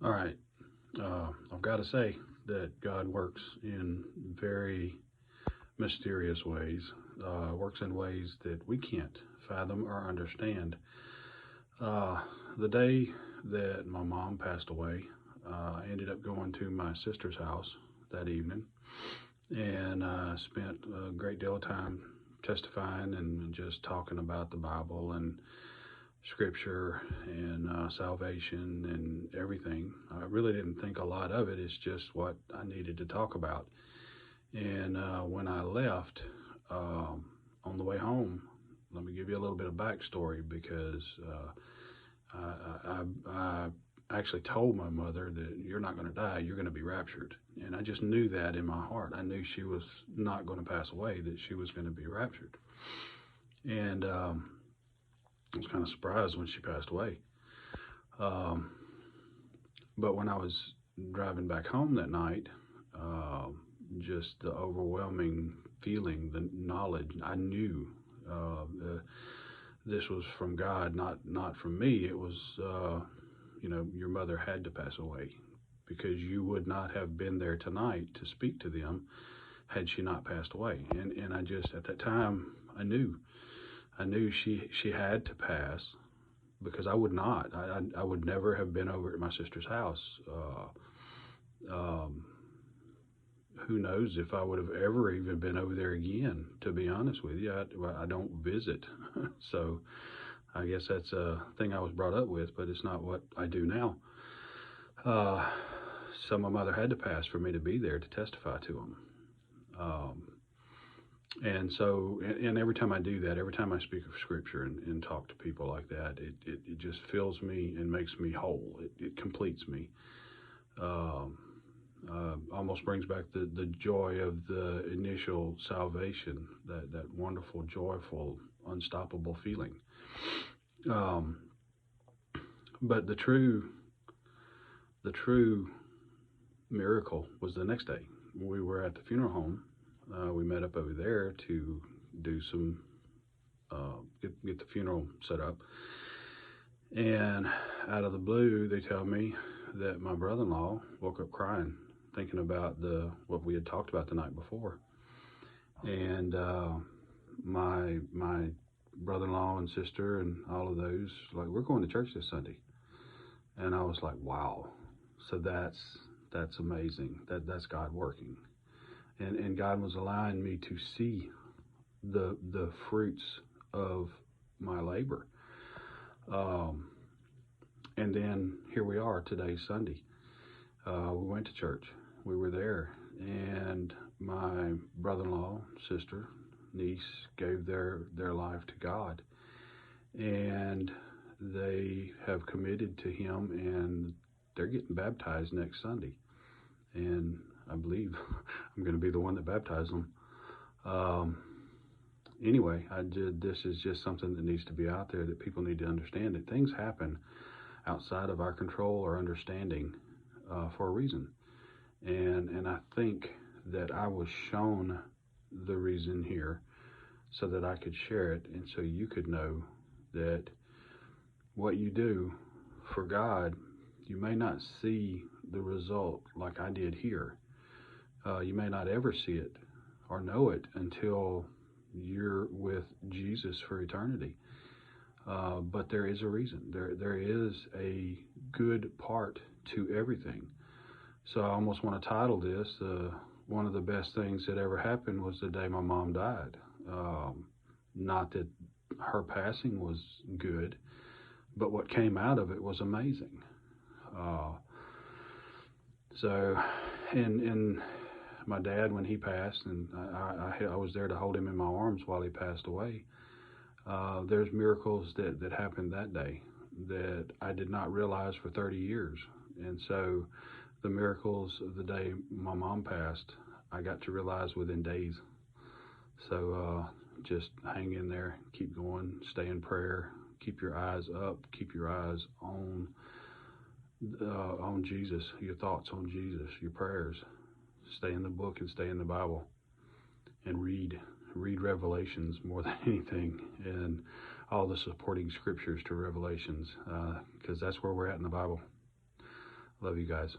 All right. I've got to say that God works in very mysterious ways, works in ways that we can't fathom or understand. Uh, the day that my mom passed away, I ended up going to my sister's house that evening and spent a great deal of time testifying and just talking about the Bible and scripture and salvation and everything. I really didn't think a lot of it. It's just what I needed to talk about. And when I left on the way home, let me give you a little bit of backstory because I actually told my mother that you're not going to die, you're going to be raptured. And I just knew that in my heart. I knew she was not going to pass away, that she was going to be raptured. And I was kind of surprised when she passed away. Um, but when I was driving back home that night, uh, just the overwhelming feeling, the knowledge, I knew this was from God, not from me. It was, your mother had to pass away because you would not have been there tonight to speak to them had she not passed away. And I just at that time I knew she had to pass because I would not. I would never have been over at my sister's house. Um, who knows if I would have ever even been over there again? To be honest with you, I don't visit, so I guess that's a thing I was brought up with, but it's not what I do now. Uh, so my mother had to pass for me to be there to testify to them. Um, and every time I do that, every time I speak of scripture and talk to people like that, it just fills me and makes me whole. It completes me. Um, Almost brings back the joy of the initial salvation, that wonderful, joyful, unstoppable feeling. Um, but the true miracle was the next day. We were at the funeral home. We met up over there to do some get the funeral set up. And out of the blue, they tell me that my brother-in-law woke up crying, thinking about the what we had talked about the night before. And my brother-in-law and sister and all of those, like, we're going to church this Sunday. And I was like, wow. So that's amazing. That's God working. And God was allowing me to see the fruits of my labor. Um, and then here we are today, Sunday. We went to church. We were there, and my brother-in-law, sister, niece gave their life to God, and they have committed to Him, and they're getting baptized next Sunday. And I believe I'm going to be the one that baptized them. Um, anyway, this is just something that needs to be out there, that people need to understand that things happen outside of our control or understanding for a reason. And I think that I was shown the reason here so that I could share it and so you could know that what you do for God, you may not see the result like I did here. You may not ever see it or know it until you're with Jesus for eternity. But there is a reason. There is a good part to everything. So I almost want to title this, one of the best things that ever happened was the day my mom died. Not that her passing was good, but what came out of it was amazing. Uh, so, and my dad, when he passed, and I was there to hold him in my arms while he passed away. There's miracles that happened that day that I did not realize for 30 years. And so the miracles of the day my mom passed, I got to realize within days. So just hang in there, keep going, stay in prayer, keep your eyes up, keep your eyes on Jesus, your thoughts on Jesus, your prayers. Stay in the book and stay in the Bible, and read Revelations more than anything, and all the supporting scriptures to Revelations, because that's where we're at in the Bible. Love you guys.